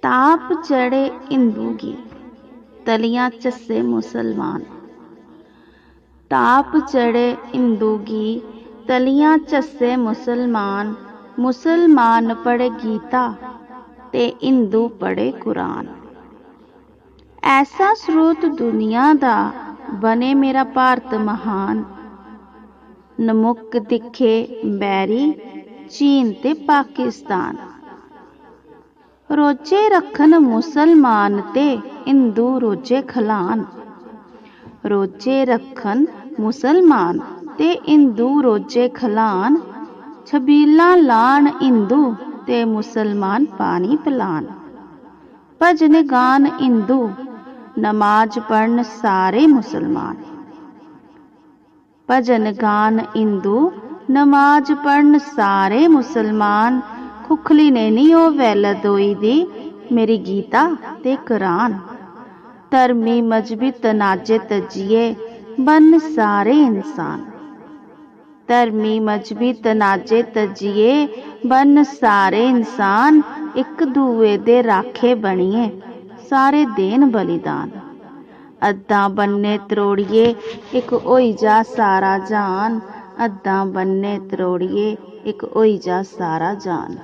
ताप चढ़े हिंदू की तलियां चस्से मुसलमान। ताप चढ़े हिंदू की तलियां चस्से मुसलमान। मुसलमान पढ़े गीता ते हिंदू पढ़े कुरान। ऐसा स्रोत दुनिया दा बने मेरा भारत महान। नमुक दिखे बैरी चीन ते पाकिस्तान। रोजे रखन मुसलमान ते हिंदू रोजे खलान। रोजे रखन मुसलमान ते हिंदू रोजे खलान। छबीलां लान हिंदू ते मुसलमान पानी पिलान। भजन गान हिंदू नमाज पढ़न सारे मुसलमान। भजन गान हिंदू नमाज पढ़न सारे मुसलमान। खुखली ने नी ओ वैल दोई दी मेरी गीता ते कुरान। धर्मी मजहबी तनाजे तजिए बन सारे इंसान। धर्मी मजहबी तनाजे तजिए बन सारे इंसान। एक दूए दे राखे बनिए सारे देन बलिदान। अद्दां बन्ने त्रोड़िए एक होई जा सारा जान। अद्दां बन्ने त्रोड़िए एक होई जा सारा जान।